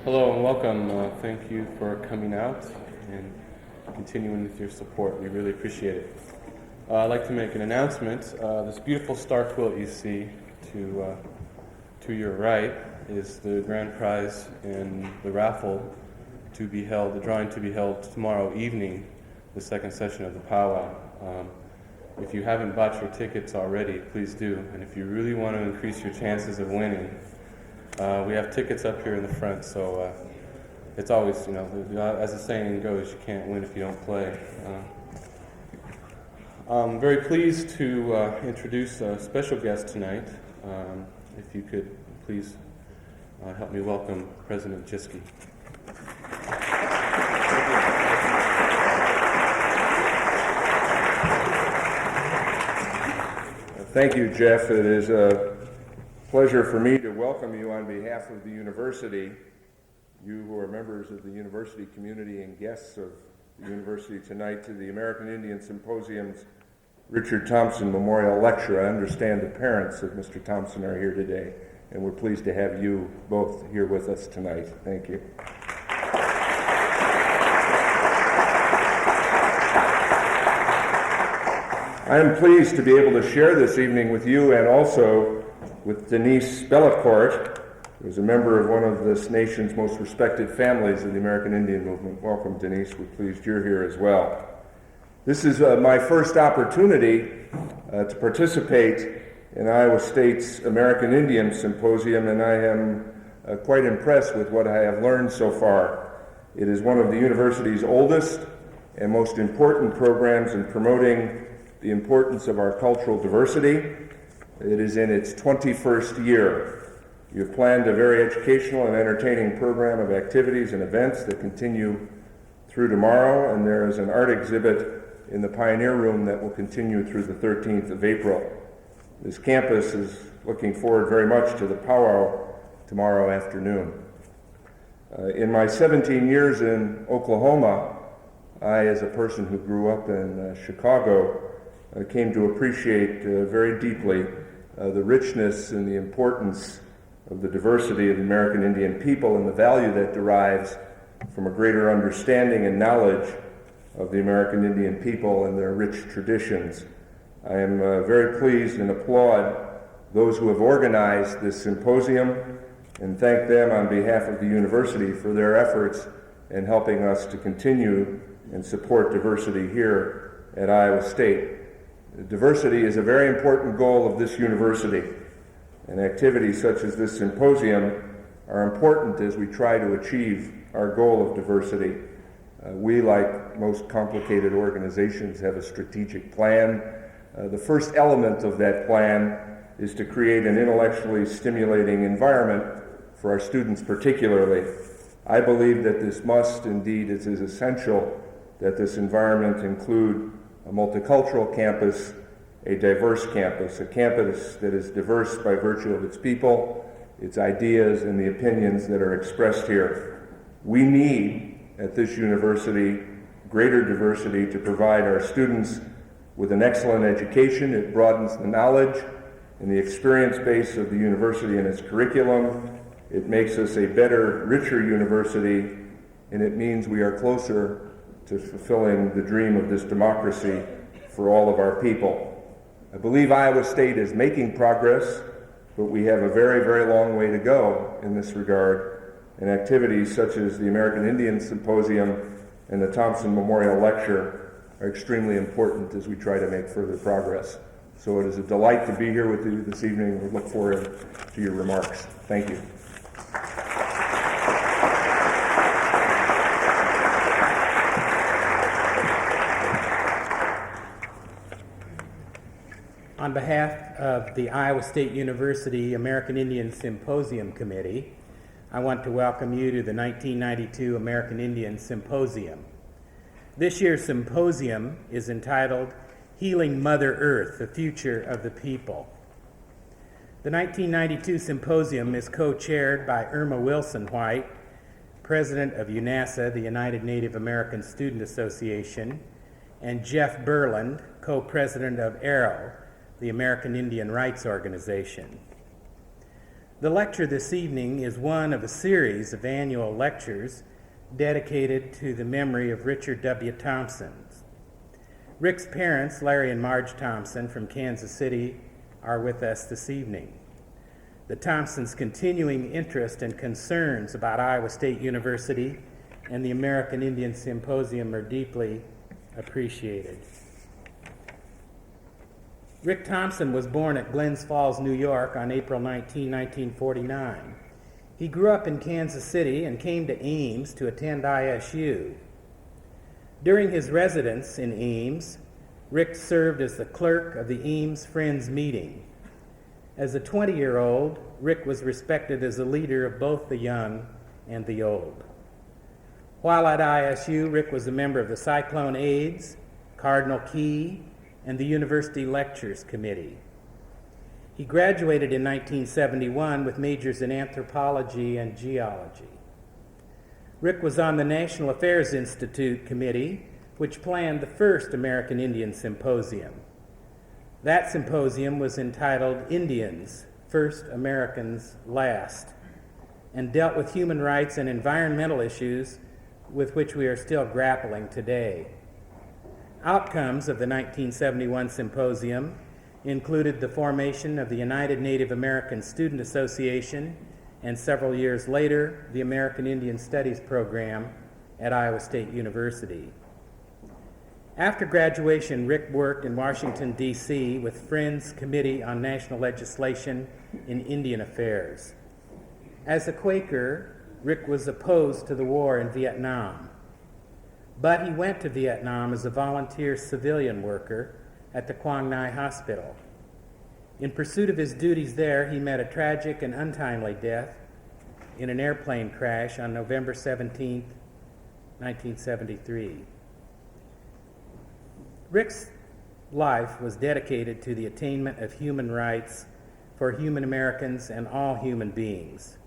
Hello and welcome. Thank you for coming out and continuing with your support. We really appreciate it. I'd like to make an announcement. This beautiful star quilt you see to your right is the grand prize in the raffle to be held, the drawing to be held tomorrow evening, the second session of the powwow. If you haven't bought your tickets already, please do. And if you really want to increase your chances of winning, we have tickets up here in the front, so it's always, as the saying goes, you can't win if you don't play. I'm very pleased to introduce a special guest tonight. If you could please help me welcome President Jischke. Thank you, Jeff. It is a pleasure for me to welcome you on behalf of the university, you who are members of the university community and guests of the university tonight, to the American Indian Symposium's Richard Thompson Memorial Lecture. I understand the parents of Mr. Thompson are here today, and we're pleased to have you both here with us tonight. Thank you. I am pleased to be able to share this evening with you and also with Denise Bellecourt, who is a member of one of this nation's most respected families of the American Indian movement. Welcome, Denise. We're pleased you're here as well. This is my first opportunity to participate in Iowa State's American Indian Symposium, and I am quite impressed with what I have learned so far. It is one of the university's oldest and most important programs in promoting the importance of our cultural diversity. It is in its 21st year. You've planned a very educational and entertaining program of activities and events that continue through tomorrow, and there is an art exhibit in the Pioneer Room that will continue through the 13th of April. This campus is looking forward very much to the powwow tomorrow afternoon. In my 17 years in Oklahoma, I, as a person who grew up in Chicago, came to appreciate very deeply the richness and the importance of the diversity of the American Indian people and the value that derives from a greater understanding and knowledge of the American Indian people and their rich traditions. I am very pleased and applaud those who have organized this symposium and thank them on behalf of the university for their efforts in helping us to continue and support diversity here at Iowa State. Diversity is a very important goal of this university, and activities such as this symposium are important as we try to achieve our goal of diversity. We, like most complicated organizations, have a strategic plan. The first element of that plan is to create an intellectually stimulating environment for our students particularly. I believe that this must, indeed, it is essential that this environment include a multicultural campus, a diverse campus, a campus that is diverse by virtue of its people, its ideas, and the opinions that are expressed here. We need, at this university, greater diversity to provide our students with an excellent education. It broadens the knowledge and the experience base of the university and its curriculum. It makes us a better, richer university, and it means we are closer to fulfilling the dream of this democracy for all of our people. I believe Iowa State is making progress, but we have a very, very long way to go in this regard, and activities such as the American Indian Symposium and the Thompson Memorial Lecture are extremely important as we try to make further progress. So it is a delight to be here with you this evening. We look forward to your remarks. Thank you. On behalf of the Iowa State University American Indian Symposium Committee, I want to welcome you to the 1992 American Indian Symposium. This year's symposium is entitled Healing Mother Earth, the Future of the People. The 1992 symposium is co-chaired by Irma Wilson White, president of UNASA, the United Native American Student Association, and Jeff Berland, co-president of ARROW, the American Indian Rights Organization. The lecture this evening is one of a series of annual lectures dedicated to the memory of Richard W. Thompson. Rick's parents, Larry and Marge Thompson from Kansas City, are with us this evening. The Thompsons' continuing interest and concerns about Iowa State University and the American Indian Symposium are deeply appreciated. Rick Thompson was born at Glens Falls, New York on April 19, 1949. He grew up in Kansas City and came to Ames to attend ISU. During his residence in Ames, Rick served as the clerk of the Ames Friends Meeting. As a 20-year-old, Rick was respected as a leader of both the young and the old. While at ISU, Rick was a member of the Cyclone Aids, Cardinal Key, and the University Lectures Committee. He graduated in 1971 with majors in anthropology and geology. Rick was on the National Affairs Institute Committee, which planned the first American Indian Symposium. That symposium was entitled Indians First, Americans Last, and dealt with human rights and environmental issues with which we are still grappling today. Outcomes of the 1971 symposium included the formation of the United Native American Student Association and several years later, the American Indian Studies program at Iowa State University. After graduation, Rick worked in Washington, D.C. with Friends Committee on National Legislation in Indian Affairs. As a Quaker, Rick was opposed to the war in Vietnam, but he went to Vietnam as a volunteer civilian worker at the Quang Ngai Hospital. In pursuit of his duties there, he met a tragic and untimely death in an airplane crash on November 17, 1973. Rick's life was dedicated to the attainment of human rights for human Americans and all human beings.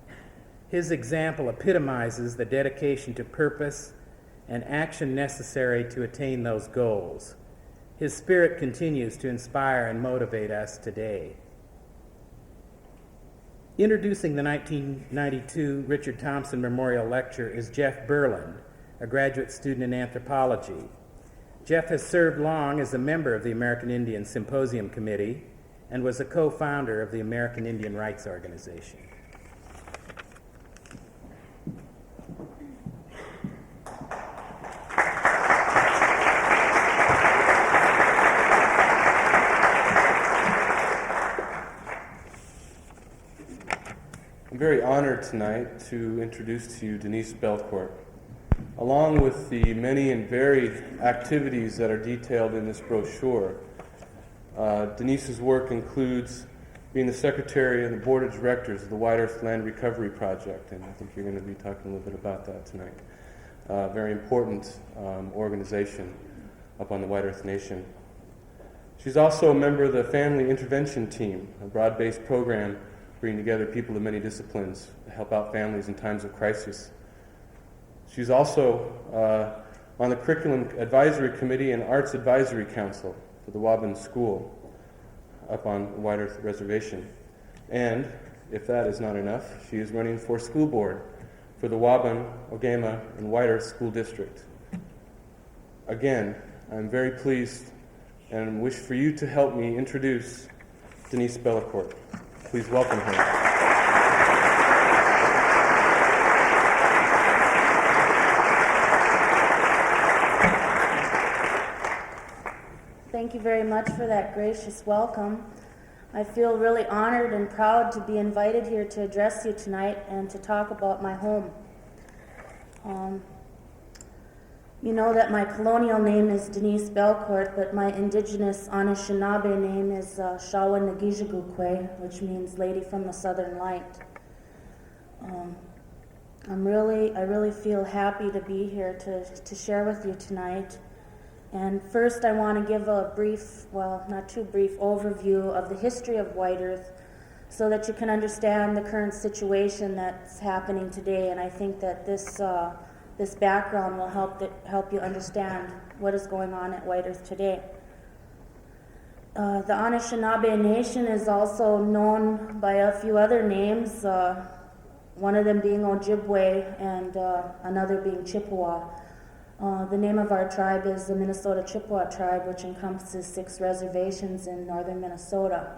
His example epitomizes the dedication to purpose and action necessary to attain those goals. His spirit continues to inspire and motivate us today. Introducing the 1992 Richard Thompson Memorial Lecture is Jeff Berland, a graduate student in anthropology. Jeff has served long as a member of the American Indian Symposium Committee and was a co-founder of the American Indian Rights Organization. I'm very honored tonight to introduce to you Denise Belcourt. Along with the many and varied activities that are detailed in this brochure, Denise's work includes being the secretary and the board of directors of the White Earth Land Recovery Project, and I think you're going to be talking a little bit about that tonight. Very important organization up on the White Earth Nation. She's also a member of the Family Intervention Team, a broad-based program bringing together people of many disciplines to help out families in times of crisis. She's also on the Curriculum Advisory Committee and Arts Advisory Council for the Waban School up on White Earth Reservation. And, if that is not enough, she is running for school board for the Waban, Ogama, and White Earth School District. Again, I'm very pleased and wish for you to help me introduce Denise Belcourt. Please welcome her. Thank you very much for that gracious welcome. I feel really honored and proud to be invited here to address you tonight and to talk about my home. You know that my colonial name is Denise Belcourt, but my indigenous Anishinaabe name is Shawa Nagijagukwe, which means Lady from the Southern Light. I really feel happy to be here to share with you tonight. And first I want to give a brief, well, not too brief, overview of the history of White Earth so that you can understand the current situation that's happening today. And I think that this background will help you understand what is going on at White Earth today. The Anishinaabe Nation is also known by a few other names, one of them being Ojibwe and another being Chippewa. The name of our tribe is the Minnesota Chippewa tribe, which encompasses 6 reservations in northern Minnesota.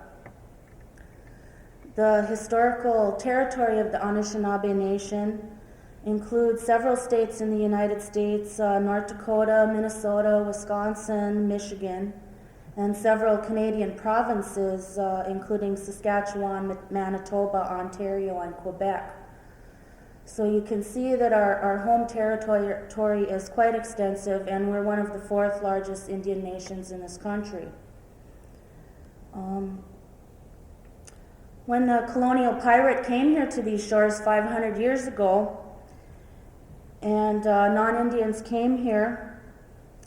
The historical territory of the Anishinaabe Nation includes several states in the United States, North Dakota, Minnesota, Wisconsin, Michigan, and several Canadian provinces, including Saskatchewan, Manitoba, Ontario, and Quebec. So you can see that our home territory is quite extensive, and we're one of the 4th largest Indian nations in this country. When the colonial pirate came here to these shores 500 years ago, and non-Indians came here,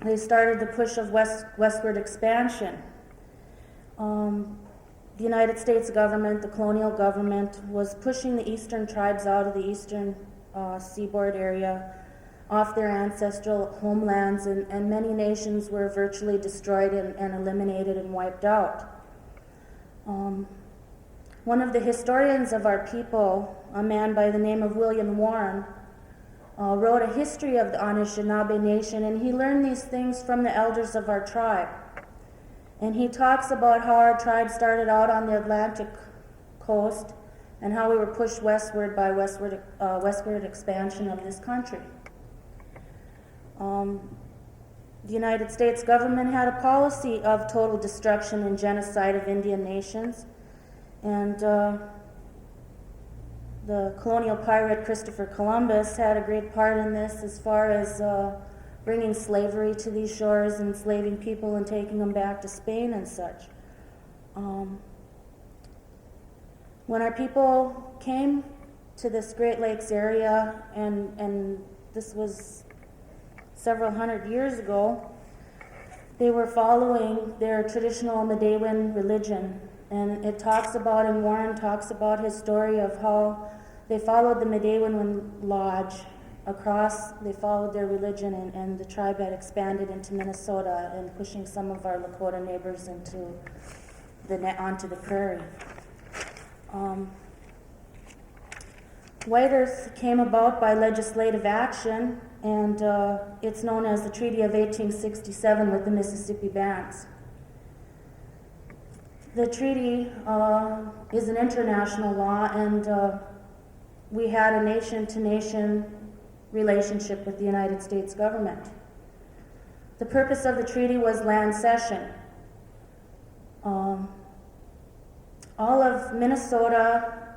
they started the push of westward expansion. The United States government, the colonial government, was pushing the eastern tribes out of the eastern seaboard area, off their ancestral homelands, and many nations were virtually destroyed and eliminated and wiped out. One of the historians of our people, a man by the name of William Warren, wrote a history of the Anishinaabe Nation, and he learned these things from the elders of our tribe. And he talks about how our tribe started out on the Atlantic coast and how we were pushed westward by westward expansion of this country. The United States government had a policy of total destruction and genocide of Indian nations, and the colonial pirate Christopher Columbus had a great part in this as far as bringing slavery to these shores, enslaving people and taking them back to Spain and such. When our people came to this Great Lakes area, and this was several hundred years ago, they were following their traditional Medewan religion. And it talks about, and Warren talks about his story of how they followed the Medewan Lodge across, they followed their religion, and the tribe had expanded into Minnesota and pushing some of our Lakota neighbors onto the prairie. White Earth came about by legislative action, and it's known as the Treaty of 1867 with the Mississippi Bands. The treaty is an international law, and we had a nation-to-nation relationship with the United States government. The purpose of the treaty was land cession. All of Minnesota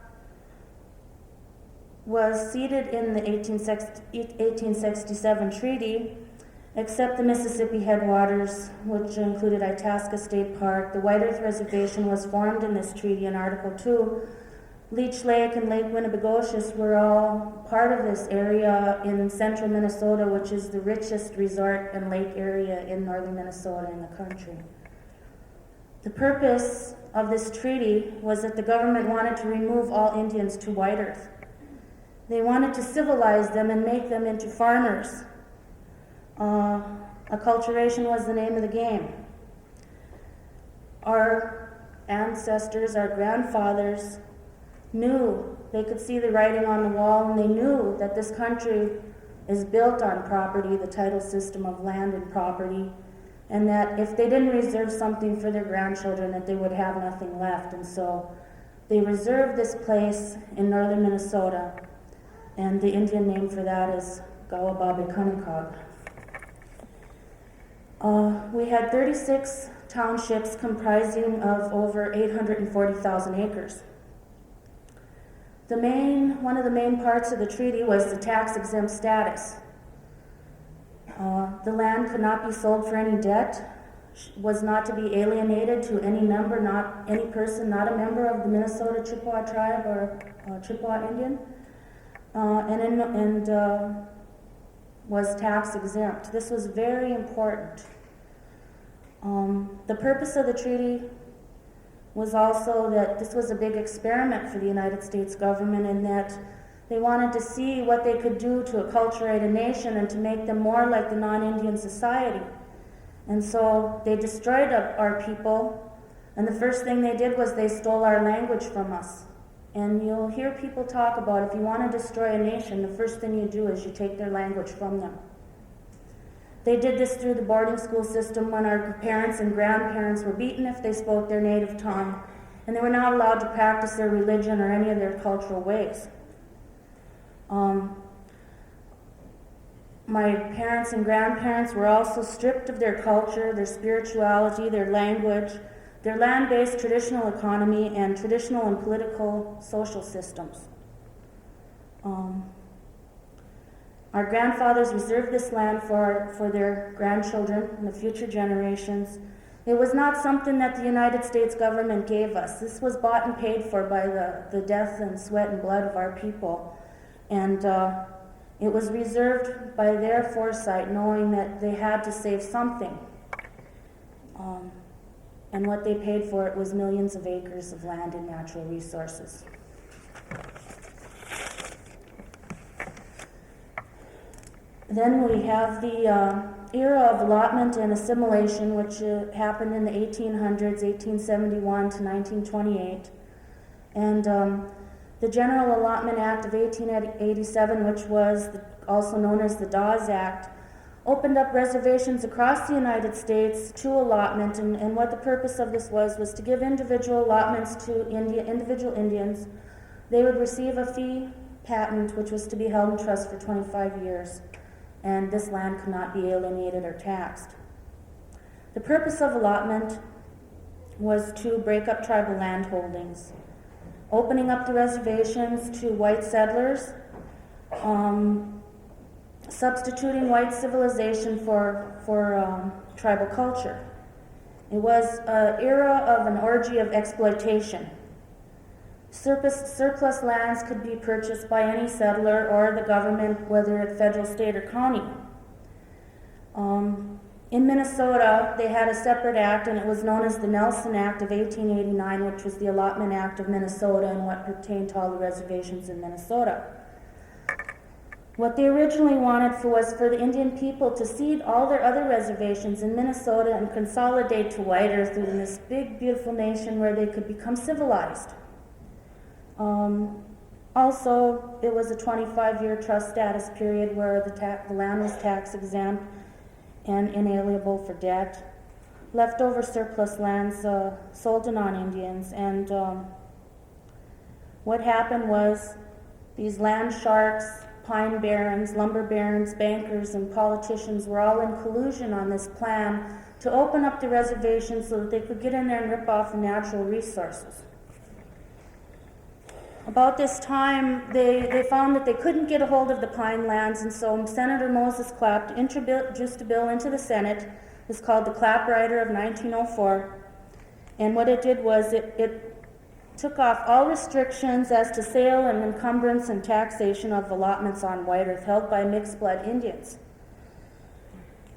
was ceded in the 1867 treaty, except the Mississippi headwaters, which included Itasca State Park. The White Earth Reservation was formed in this treaty in Article 2. Leech Lake and Lake Winnibigocious were all part of this area in central Minnesota, which is the richest resort and lake area in northern Minnesota in the country. The purpose of this treaty was that the government wanted to remove all Indians to White Earth. They wanted to civilize them and make them into farmers. Acculturation was the name of the game. Our ancestors, our grandfathers, knew, they could see the writing on the wall, and they knew that this country is built on property, the title system of land and property, and that if they didn't reserve something for their grandchildren, that they would have nothing left. And so they reserved this place in northern Minnesota, and the Indian name for that is Gawababe-Cunninghog. We had 36 townships comprising of over 840,000 acres. One of the main parts of the treaty was the tax-exempt status. The land could not be sold for any debt, was not to be alienated to any member, not any person, not a member of the Minnesota Chippewa tribe or Chippewa Indian, and was tax-exempt. This was very important. The purpose of the treaty was also that this was a big experiment for the United States government, in that they wanted to see what they could do to acculturate a nation and to make them more like the non-Indian society. And so they destroyed our people And the first thing they did was they stole our language from us. And you'll hear people talk about if you want to destroy a nation, the first thing you do is you take their language from them. They did this through the boarding school system when our parents and grandparents were beaten if they spoke their native tongue, and they were not allowed to practice their religion or any of their cultural ways. My parents and grandparents were also stripped of their culture, their spirituality, their language, their land-based traditional economy, and traditional and political social systems. Our grandfathers reserved this land for their grandchildren and the future generations. It was not something that the United States government gave us. This was bought and paid for by the death and sweat and blood of our people. And it was reserved by their foresight, knowing that they had to save something. And what they paid for it was millions of acres of land and natural resources. Then we have the era of allotment and assimilation, which happened in the 1800s, 1871 to 1928. And the General Allotment Act of 1887, which was also known as the Dawes Act, opened up reservations across the United States to allotment. And what the purpose of this was to give individual allotments to individual Indians. They would receive a fee patent, which was to be held in trust for 25 years. And this land could not be alienated or taxed. The purpose of allotment was to break up tribal land holdings, opening up the reservations to white settlers, substituting white civilization for tribal culture. It was an era of an orgy of exploitation. Surplus lands could be purchased by any settler or the government, whether it's federal, state, or county. In Minnesota, they had a separate act, and it was known as the Nelson Act of 1889, which was the Allotment Act of Minnesota and what pertained to all the reservations in Minnesota. What they originally wanted was for the Indian people to cede all their other reservations in Minnesota and consolidate to White Earth in this big, beautiful nation where they could become civilized. Also, it was a 25-year trust status period where the land was tax exempt and inalienable for debt. Leftover surplus lands sold to non-Indians, and what happened was these land sharks, pine barons, lumber barons, bankers, and politicians were all in collusion on this plan to open up the reservation so that they could get in there and rip off the natural resources. About this time, they found that they couldn't get a hold of the pine lands, and so Senator Moses Clapp introduced a bill into the Senate. It's called the Clapp Rider of 1904. And what it did was it took off all restrictions as to sale and encumbrance and taxation of allotments on White Earth held by mixed-blood Indians.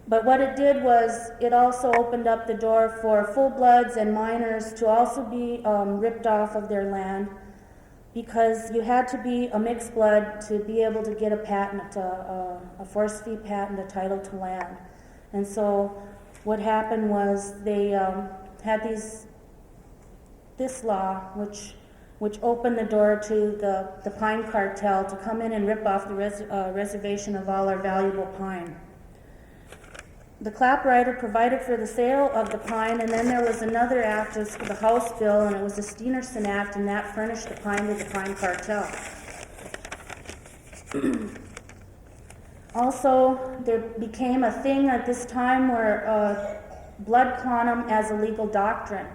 But what it did was it also opened up the door for full-bloods and minors to also be ripped off of their land, because you had to be a mixed blood to be able to get a patent, a force fee patent, a title to land. And so what happened was they had this law which opened the door to the pine cartel to come in and rip off the reservation of all our valuable pine. The Clapp Rider provided for the sale of the pine, and then there was another act, it was the House bill, and it was the Steenerson Act, and that furnished the pine to the pine cartel. Also, there became a thing at this time where blood quantum as a legal doctrine.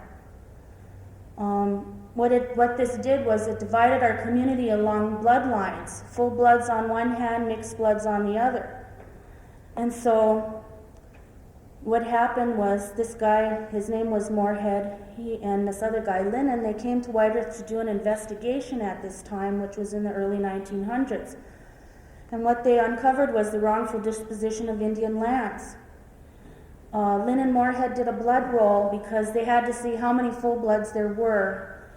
What this did was it divided our community along bloodlines, full bloods on one hand, mixed bloods on the other. And so what happened was this guy, his name was Moorhead, he and this other guy, Lennon, they came to White Earth to do an investigation at this time, which was in the early 1900s. And what they uncovered was the wrongful disposition of Indian lands. Lynn and Moorhead did a blood roll because they had to see how many full-bloods there were,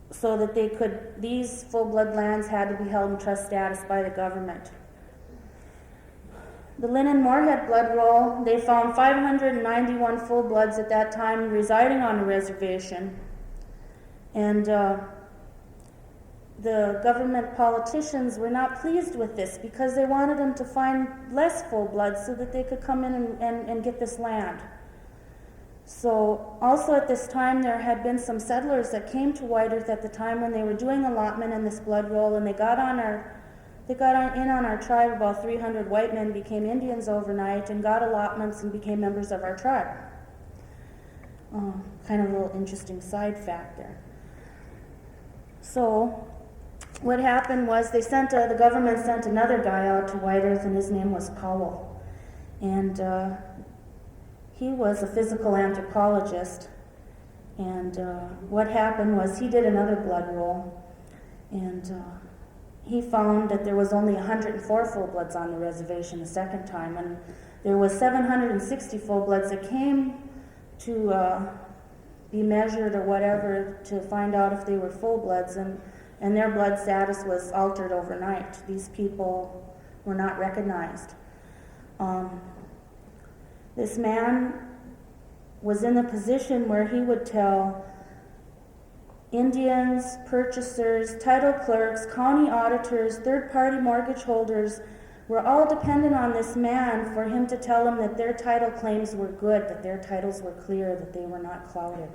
so that these full-blood lands had to be held in trust status by the government. The Lynn Moorhead blood roll, they found 591 full bloods at that time residing on the reservation. And the government politicians were not pleased with this because they wanted them to find less full bloods so that they could come in and get this land. So also at this time there had been some settlers that came to White Earth at the time when they were doing allotment in this blood roll, and they got in on our tribe. About 300 white men became Indians overnight and got allotments and became members of our tribe. Kind of a little interesting side fact there. So what happened was the government sent another guy out to White Earth, and his name was Powell. And he was a physical anthropologist. And what happened was he did another blood roll, and he found that there was only 104 full bloods on the reservation the second time, and there was 760 full bloods that came to be measured or whatever to find out if they were full bloods, and their blood status was altered overnight. These people were not recognized. This man was in the position where he would tell Indians, purchasers, title clerks, county auditors, third-party mortgage holders were all dependent on this man for him to tell them that their title claims were good, that their titles were clear, that they were not clouded.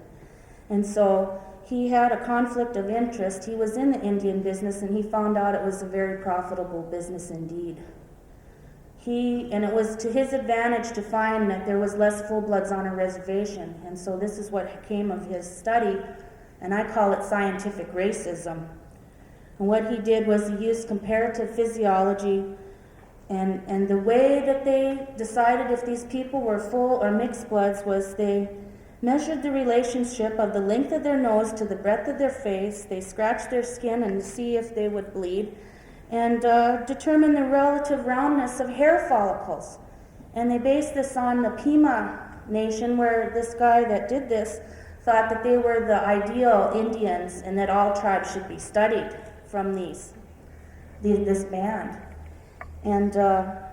And so he had a conflict of interest. He was in the Indian business, and he found out it was a very profitable business indeed. And it was to his advantage to find that there was less full bloods on a reservation. And so this is what came of his study, and I call it scientific racism. And what he did was he used comparative physiology, and the way that they decided if these people were full or mixed bloods was they measured the relationship of the length of their nose to the breadth of their face. They scratched their skin and see if they would bleed, and determine the relative roundness of hair follicles. And they based this on the Pima Nation, where this guy that did this thought that they were the ideal Indians and that all tribes should be studied from this band. And the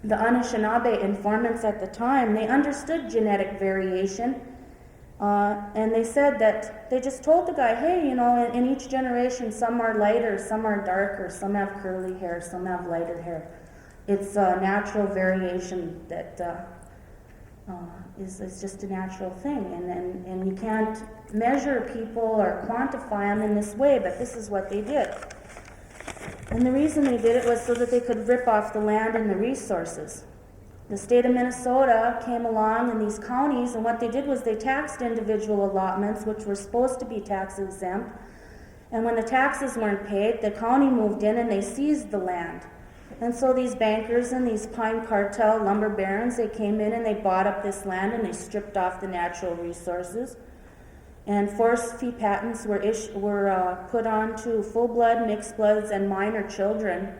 Anishinaabe informants at the time, they understood genetic variation, and they said that they just told the guy, hey, in each generation some are lighter, some are darker, some have curly hair, some have lighter hair. It's a natural variation that is just a natural thing, and you can't measure people or quantify them in this way, but this is what they did. And the reason they did it was so that they could rip off the land and the resources. The state of Minnesota came along in these counties, and what they did was they taxed individual allotments, which were supposed to be tax exempt. And when the taxes weren't paid, the county moved in and they seized the land. And so these bankers and these pine cartel lumber barons, they came in and they bought up this land and they stripped off the natural resources. And forced fee patents were put on to full-blood, mixed bloods, and minor children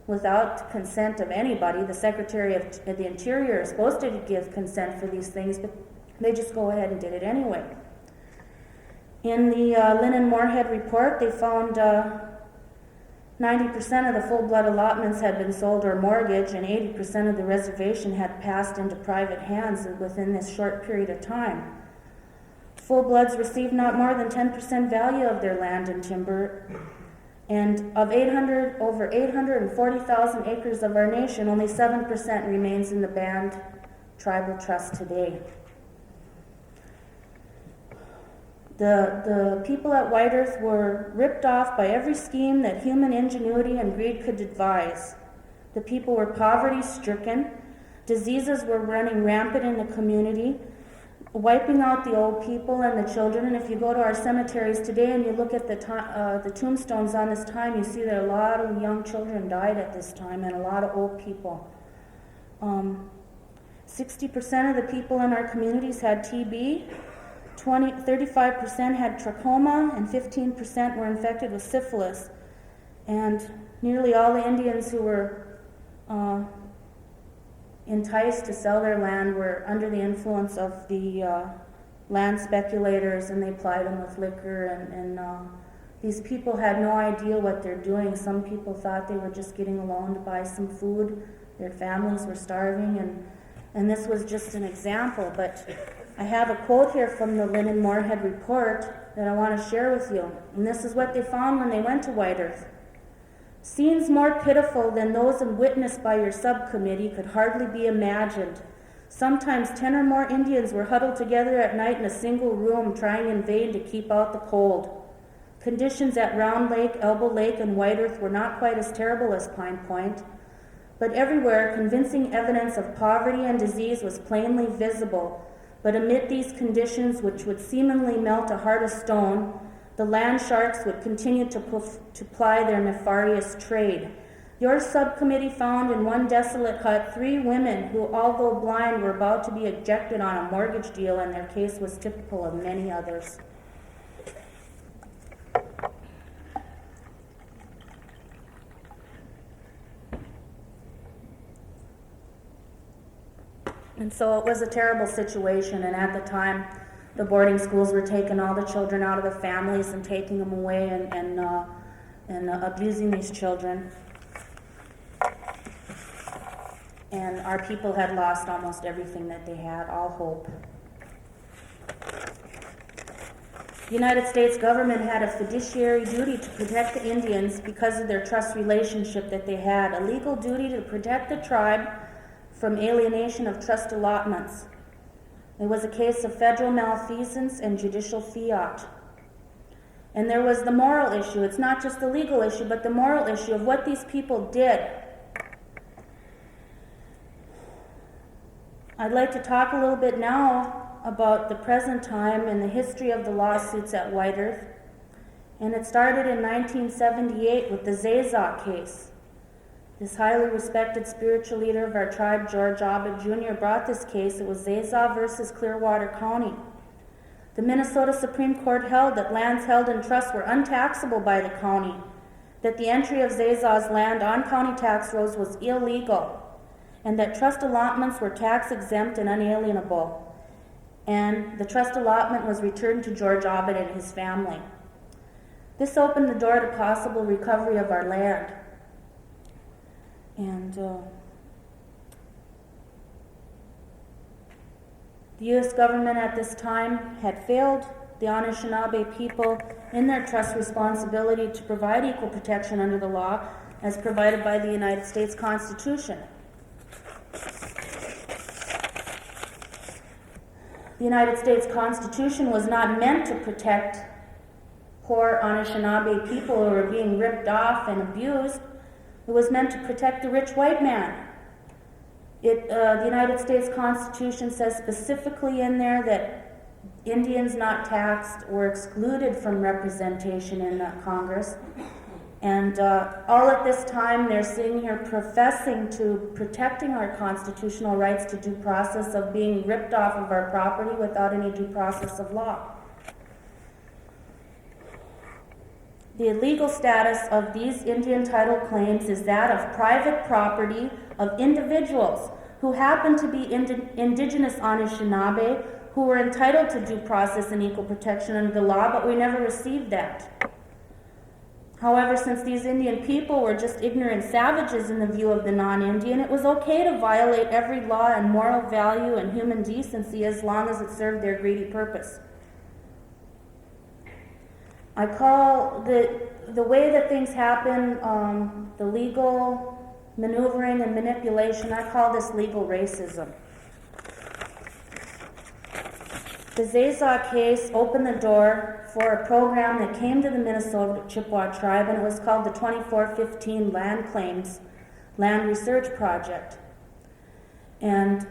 without consent of anybody. The Secretary of the Interior is supposed to give consent for these things, but they just go ahead and did it anyway. In the Lynn Moorhead report, they found 90% of the full-blood allotments had been sold or mortgaged, and 80% of the reservation had passed into private hands within this short period of time. Full-bloods received not more than 10% value of their land and timber, and of over 840,000 acres of our nation, only 7% remains in the banned tribal trust today. The people at White Earth were ripped off by every scheme that human ingenuity and greed could devise. The people were poverty-stricken. Diseases were running rampant in the community, wiping out the old people and the children. And if you go to our cemeteries today and you look at the tombstones on this time, you see that a lot of young children died at this time and a lot of old people. 60% of the people in our communities had TB, 35% had trachoma, and 15% were infected with syphilis. And nearly all the Indians who were enticed to sell their land were under the influence of the land speculators, and they plied them with liquor, and these people had no idea what they're doing. Some people thought they were just getting a loan to buy some food, Their families were starving, and this was just an example. But I have a quote here from the Lynn and Moorhead report that I want to share with you. And this is what they found when they went to White Earth. Scenes more pitiful than those witnessed by your subcommittee could hardly be imagined. Sometimes 10 or more Indians were huddled together at night in a single room, trying in vain to keep out the cold. Conditions at Round Lake, Elbow Lake, and White Earth were not quite as terrible as Pine Point, but everywhere convincing evidence of poverty and disease was plainly visible. But amid these conditions, which would seemingly melt a heart of stone, the land sharks would continue to ply their nefarious trade. Your subcommittee found in one desolate hut 3 women who, although blind, were about to be ejected on a mortgage deal, and their case was typical of many others. And so it was a terrible situation, and at the time, the boarding schools were taking all the children out of the families and taking them away and abusing these children. And our people had lost almost everything that they had, all hope. The United States government had a fiduciary duty to protect the Indians because of their trust relationship that they had, a legal duty to protect the tribe from alienation of trust allotments. It was a case of federal malfeasance and judicial fiat. And there was the moral issue. It's not just the legal issue, but the moral issue of what these people did. I'd like to talk a little bit now about the present time and the history of the lawsuits at White Earth. And it started in 1978 with the Zazok case. This highly respected spiritual leader of our tribe, George Abbott Jr., brought this case. It was Zaza versus Clearwater County. The Minnesota Supreme Court held that lands held in trust were untaxable by the county, that the entry of Zaza's land on county tax rolls was illegal, and that trust allotments were tax exempt and unalienable. And the trust allotment was returned to George Abbott and his family. This opened the door to possible recovery of our land. And the U.S. government at this time had failed the Anishinaabe people in their trust responsibility to provide equal protection under the law as provided by the United States Constitution. The United States Constitution was not meant to protect poor Anishinaabe people who were being ripped off and abused. It was meant to protect the rich white man. The United States Constitution says specifically in there that Indians not taxed were excluded from representation in Congress. And all at this time, they're sitting here professing to protecting our constitutional rights to due process of being ripped off of our property without any due process of law. The legal status of these Indian title claims is that of private property of individuals who happen to be indigenous Anishinaabe, who were entitled to due process and equal protection under the law, but we never received that. However, since these Indian people were just ignorant savages in the view of the non-Indian, it was okay to violate every law and moral value and human decency as long as it served their greedy purpose. I call the way that things happen, the legal maneuvering and manipulation, I call this legal racism. The Zaza case opened the door for a program that came to the Minnesota Chippewa tribe, and it was called the 2415 Land Claims Land Research Project. And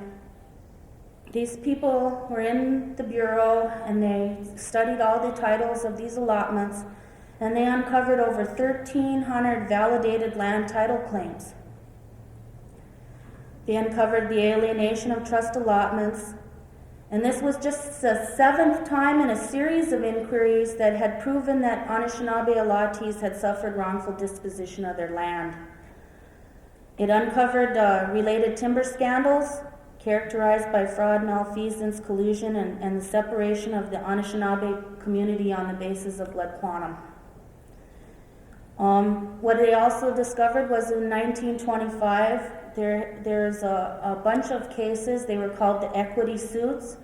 these people were in the Bureau, and they studied all the titles of these allotments, and they uncovered over 1,300 validated land title claims. They uncovered the alienation of trust allotments, and this was just the 7th time in a series of inquiries that had proven that Anishinaabe allottees had suffered wrongful disposition of their land. It uncovered related timber scandals, characterized by fraud, malfeasance, collusion, and the separation of the Anishinaabe community on the basis of blood quantum. What they also discovered was in 1925, there's a bunch of cases. They were called the equity suits.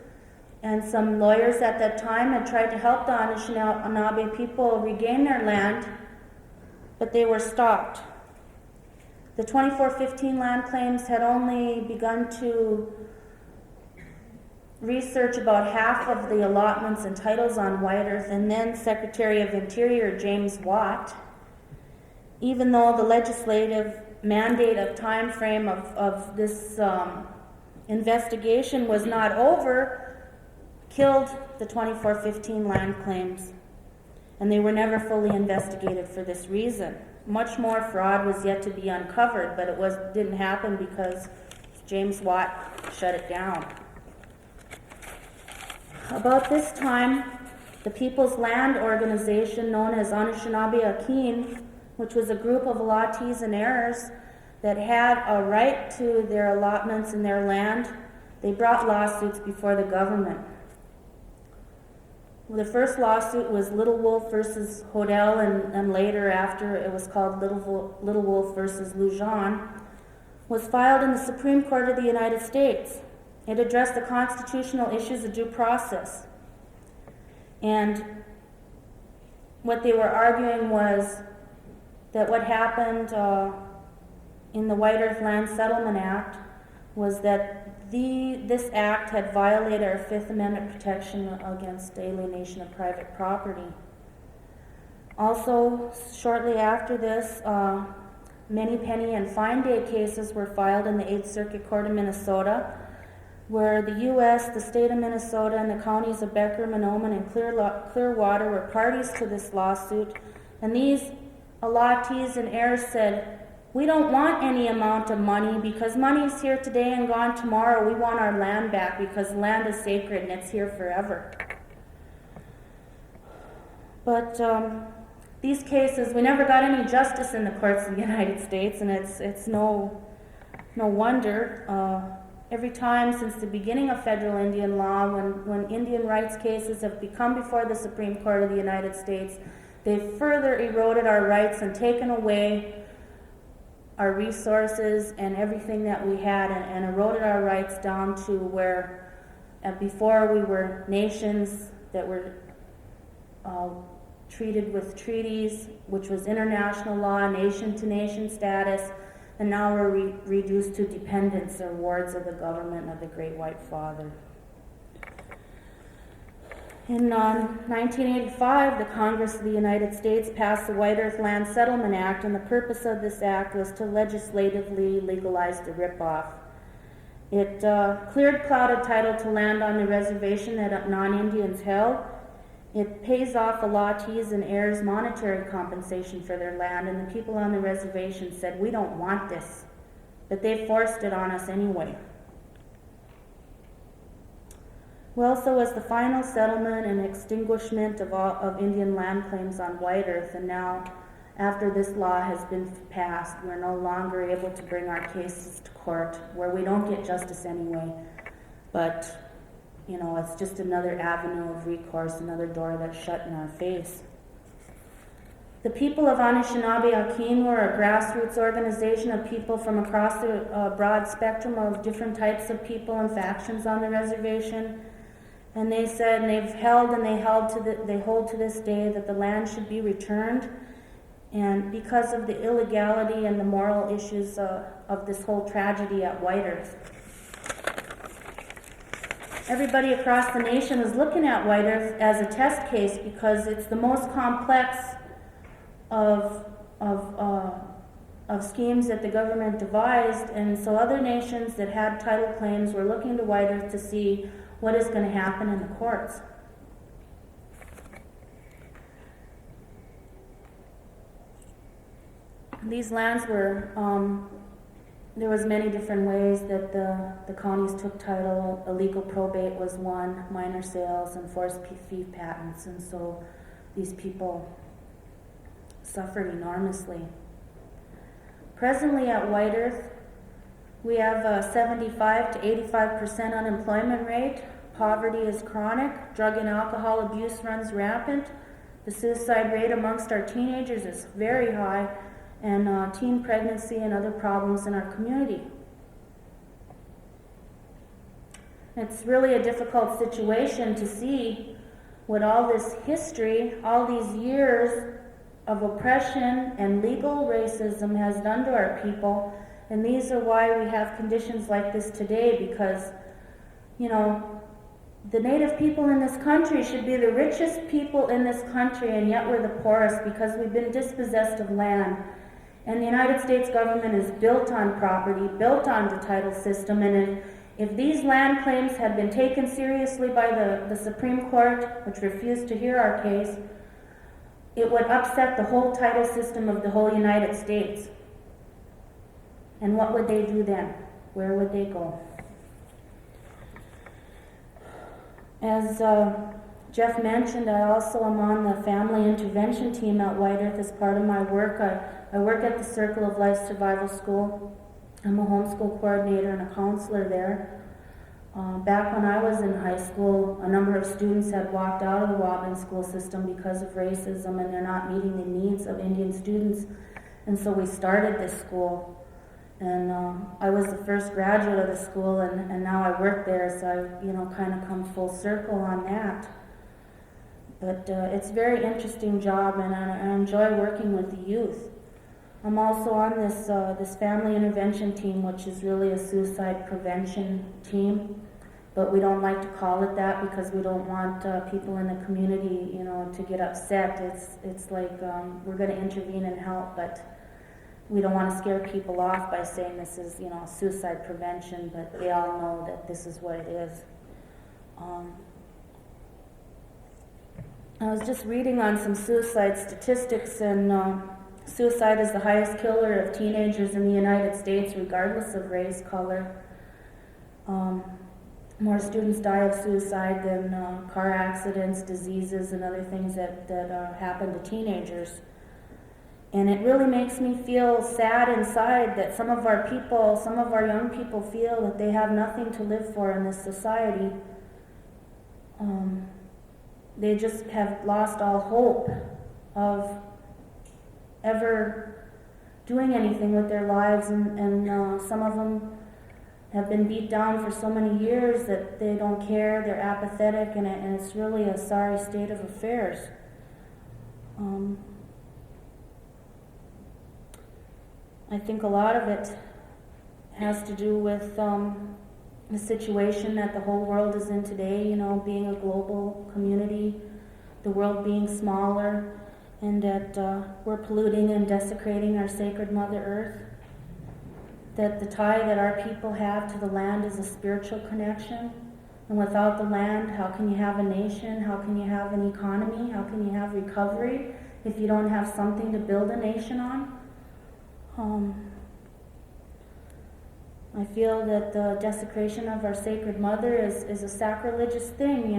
And some lawyers at that time had tried to help the Anishinaabe people regain their land, but they were stopped. The 2415 land claims had only begun to research about half of the allotments and titles on White Earth, and then Secretary of Interior James Watt, even though the legislative mandate of time frame of this investigation was not over, killed the 2415 land claims, and they were never fully investigated for this reason. Much more fraud was yet to be uncovered, but it didn't happen because James Watt shut it down. About this time, the People's Land Organization, known as Anishinaabe Akin, which was a group of allottees and heirs that had a right to their allotments and their land, they brought lawsuits before the government. The first lawsuit was Little Wolf versus Hodel, and later, after it was called Little Wolf versus Lujan, was filed in the Supreme Court of the United States. It addressed the constitutional issues of due process. And what they were arguing was that what happened in the White Earth Land Settlement Act was that this act had violated our Fifth Amendment protection against alienation of private property. Also, shortly after this, many penny and fine day cases were filed in the 8th Circuit Court of Minnesota, where the U.S., the state of Minnesota, and the counties of Becker, Mahnomen, and Clearwater were parties to this lawsuit. And these allottees and heirs said, "We don't want any amount of money because money is here today and gone tomorrow. We want our land back because land is sacred and it's here forever." But these cases, we never got any justice in the courts of the United States, and it's no wonder. Every time since the beginning of federal Indian law, when Indian rights cases have come before the Supreme Court of the United States, they've further eroded our rights and taken away our resources and everything that we had, and eroded our rights down to where before we were nations that were treated with treaties, which was international law, nation-to-nation status, and now we're reduced to dependents or wards of the government of the Great White Father. In 1985, the Congress of the United States passed the White Earth Land Settlement Act, and the purpose of this act was to legislatively legalize the ripoff. It cleared clouded title to land on the reservation that non-Indians held. It pays off allottees and heirs monetary compensation for their land, and the people on the reservation said, "We don't want this," but they forced it on us anyway. Well, so was the final settlement and extinguishment of Indian land claims on White Earth, and now, after this law has been passed, we're no longer able to bring our cases to court, where we don't get justice anyway. But, it's just another avenue of recourse, another door that's shut in our face. The people of Anishinaabe Akin were a grassroots organization of people from across the broad spectrum of different types of people and factions on the reservation. And they said, and they hold to this day that the land should be returned, and because of the illegality and the moral issues of this whole tragedy at White Earth. Everybody across the nation is looking at White Earth as a test case because it's the most complex of schemes that the government devised, and so other nations that had title claims were looking to White Earth to see what is going to happen in the courts. These lands were, there was many different ways that the counties took title. Illegal probate was one, minor sales, and forced fee patents, and so these people suffered enormously. Presently at White Earth, we have a 75 to 85% unemployment rate. Poverty is chronic. Drug and alcohol abuse runs rampant. The suicide rate amongst our teenagers is very high, and teen pregnancy and other problems in our community. It's really a difficult situation to see what all this history, all these years of oppression and legal racism has done to our people. And these are why we have conditions like this today, because, you know, the Native people in this country should be the richest people in this country, and yet we're the poorest because we've been dispossessed of land. And the United States government is built on property, built on the title system, and if these land claims had been taken seriously by the Supreme Court, which refused to hear our case, it would upset the whole title system of the whole United States. And what would they do then? Where would they go? As Jeff mentioned, I also am on the family intervention team at White Earth as part of my work. I work at the Circle of Life Survival School. I'm a homeschool coordinator and a counselor there. Back when I was in high school, a number of students had walked out of the Whatman school system because of racism, and they're not meeting the needs of Indian students. And so we started this school. And I was the first graduate of the school, and now I work there, so I've kind of come full circle on that. But it's a very interesting job, and I enjoy working with the youth. I'm also on this family intervention team, which is really a suicide prevention team, but we don't like to call it that because we don't want people in the community, to get upset. It's like we're going to intervene and help, but we don't want to scare people off by saying this is, suicide prevention, but they all know that this is what it is. I was just reading on some suicide statistics, and suicide is the highest killer of teenagers in the United States, regardless of race, color. More students die of suicide than car accidents, diseases, and other things that happen to teenagers. And it really makes me feel sad inside that some of our young people feel that they have nothing to live for in this society. They just have lost all hope of ever doing anything with their lives, and some of them have been beat down for so many years that they don't care, they're apathetic, and it's really a sorry state of affairs. I think a lot of it has to do with the situation that the whole world is in today, being a global community, the world being smaller, and that we're polluting and desecrating our sacred Mother Earth, that the tie that our people have to the land is a spiritual connection, and without the land, how can you have a nation, how can you have an economy, how can you have recovery if you don't have something to build a nation on? I feel that the desecration of our sacred mother is a sacrilegious thing.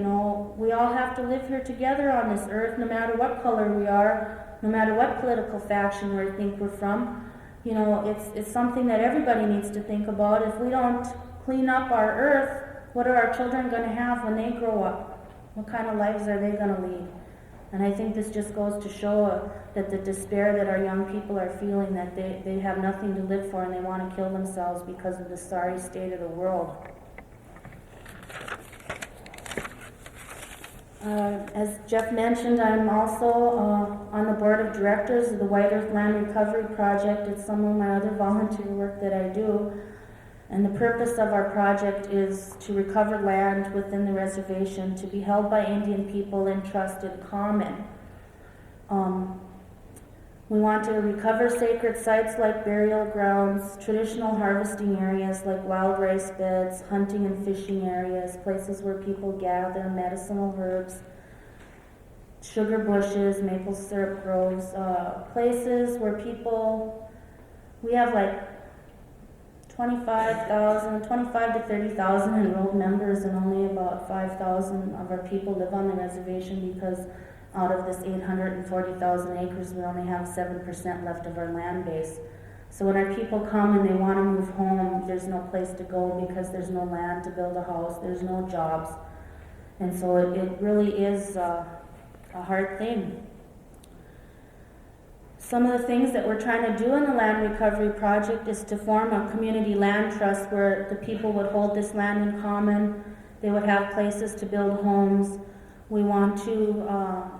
We all have to live here together on this earth, no matter what color we are, no matter what political faction we think we're from. It's something that everybody needs to think about. If we don't clean up our earth, what are our children going to have when they grow up? What kind of lives are they going to lead? And I think this just goes to show that the despair that our young people are feeling, that they have nothing to live for and they want to kill themselves because of the sorry state of the world. As Jeff mentioned, I'm also on the board of directors of the White Earth Land Recovery Project. It's some of my other volunteer work that I do. And the purpose of our project is to recover land within the reservation to be held by Indian people in trust in common. We want to recover sacred sites like burial grounds, traditional harvesting areas like wild rice beds, hunting and fishing areas, places where people gather, medicinal herbs, sugar bushes, maple syrup groves, places where we have like 25 to 30,000 enrolled members, and only about 5,000 of our people live on the reservation because out of this 840,000 acres, we only have 7% left of our land base. So when our people come and they want to move home, there's no place to go because there's no land to build a house, there's no jobs. And so it really is a hard thing. Some of the things that we're trying to do in the Land Recovery Project is to form a community land trust where the people would hold this land in common They would have places to build homes. We want to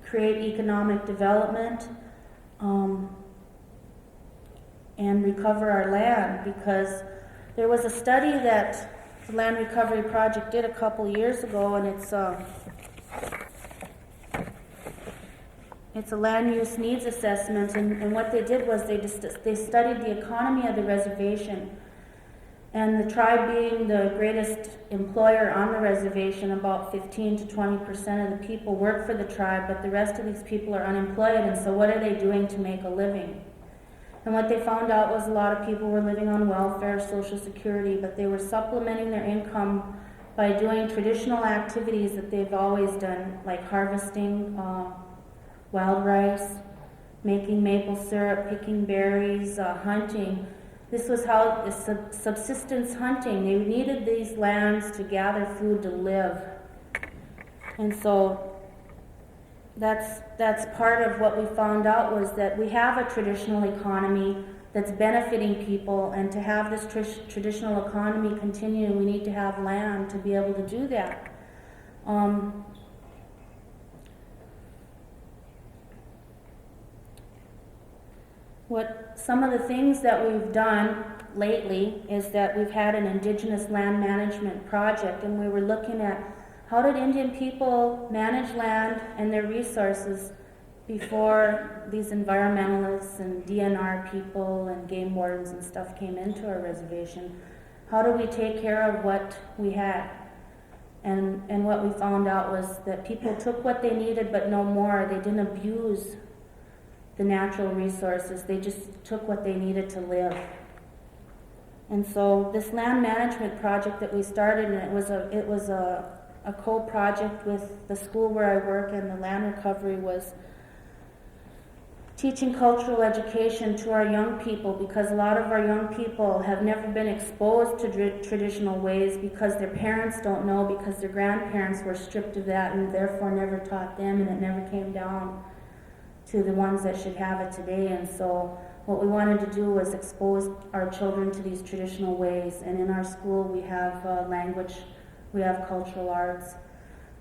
create economic development and recover our land, because there was a study that the Land Recovery Project did a couple years ago, and it's a land use needs assessment, and what they did was they studied the economy of the reservation, and the tribe being the greatest employer on the reservation. About 15 to 20% of the people work for the tribe, but the rest of these people are unemployed, and so what are they doing to make a living? And what they found out was a lot of people were living on welfare, Social Security, but they were supplementing their income by doing traditional activities that they've always done, like harvesting wild rice, making maple syrup, picking berries, hunting. This was how subsistence hunting. They needed these lands to gather food to live. And so that's part of what we found out, was that we have a traditional economy that's benefiting people, and to have this traditional economy continue, we need to have land to be able to do that. What some of the things that we've done lately is that we've had an Indigenous land management project, and we were looking at how did Indian people manage land and their resources before these environmentalists and DNR people and game wardens and stuff came into our reservation. How do we take care of what we had? And what we found out was that people took what they needed but no more. They didn't abuse the natural resources. They just took what they needed to live. And so this land management project that we started, and it was a co-project with the school where I work and the land recovery, was teaching cultural education to our young people, because a lot of our young people have never been exposed to traditional ways because their parents don't know, because their grandparents were stripped of that and therefore never taught them, and it never came down to the ones that should have it today. And so what we wanted to do was expose our children to these traditional ways. And in our school we have language, we have cultural arts,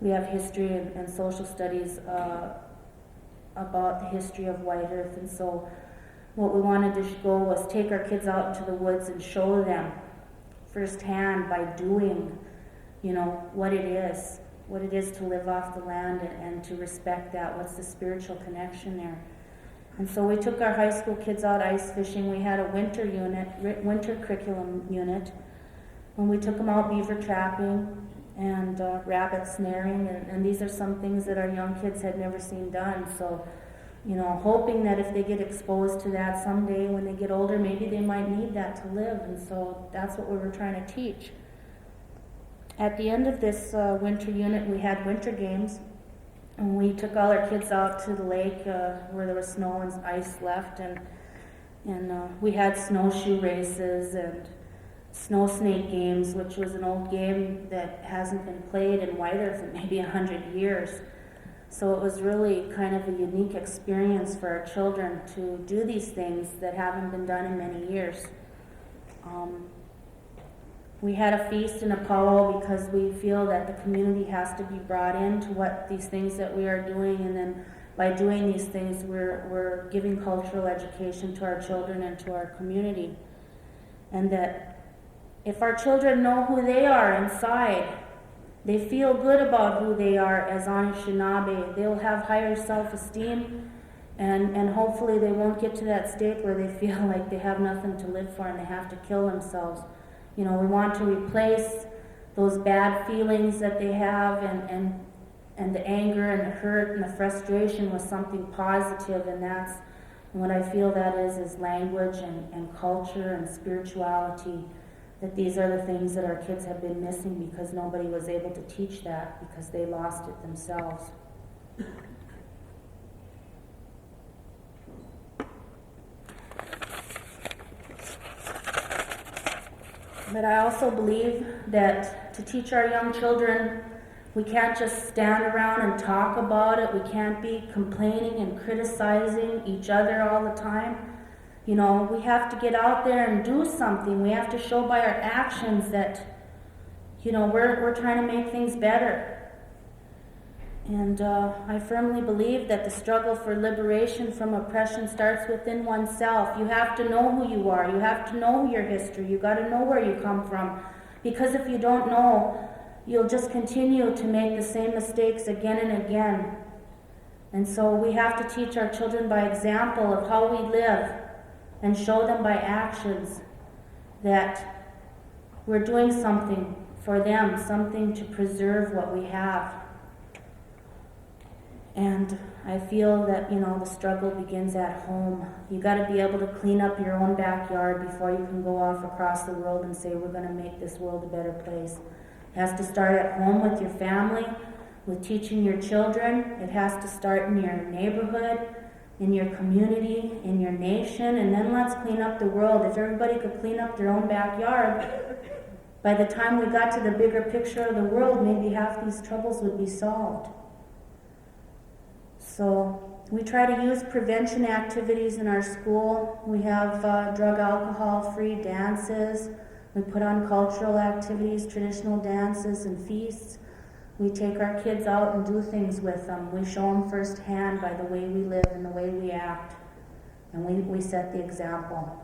we have history and social studies about the history of White Earth. And so what we wanted to go was take our kids out into the woods and show them firsthand by doing, what it is to live off the land and to respect that. What's the spiritual connection there? And so we took our high school kids out ice fishing. We had a winter curriculum unit, and we took them out beaver trapping and rabbit snaring, and these are some things that our young kids had never seen done. So, hoping that if they get exposed to that someday when they get older, maybe they might need that to live. And so that's what we were trying to teach. At the end of this winter unit, we had winter games, and we took all our kids out to the lake where there was snow and ice left, and we had snowshoe races and snow snake games, which was an old game that hasn't been played in White Earth in maybe 100 years. So it was really kind of a unique experience for our children to do these things that haven't been done in many years. We had a feast and a powwow because we feel that the community has to be brought into what these things that we are doing, and then by doing these things we're giving cultural education to our children and to our community. And that if our children know who they are inside, they feel good about who they are as Anishinaabe, they'll have higher self-esteem, and hopefully they won't get to that state where they feel like they have nothing to live for and they have to kill themselves. We want to replace those bad feelings that they have and the anger and the hurt and the frustration with something positive, and that's what I feel that is language and culture and spirituality, that these are the things that our kids have been missing because nobody was able to teach that because they lost it themselves. But I also believe that to teach our young children, we can't just stand around and talk about it. We can't be complaining and criticizing each other all the time. We have to get out there and do something. We have to show by our actions that, we're trying to make things better. And I firmly believe that the struggle for liberation from oppression starts within oneself. You have to know who you are. You have to know your history. You got to know where you come from. Because if you don't know, you'll just continue to make the same mistakes again and again. And so we have to teach our children by example of how we live and show them by actions that we're doing something for them, something to preserve what we have. And I feel that, the struggle begins at home. You got to be able to clean up your own backyard before you can go off across the world and say, we're going to make this world a better place. It has to start at home with your family, with teaching your children. It has to start in your neighborhood, in your community, in your nation, and then let's clean up the world. If everybody could clean up their own backyard, by the time we got to the bigger picture of the world, maybe half these troubles would be solved. So we try to use prevention activities in our school. We have drug, alcohol-free dances. We put on cultural activities, traditional dances and feasts. We take our kids out and do things with them. We show them firsthand by the way we live and the way we act. And we set the example.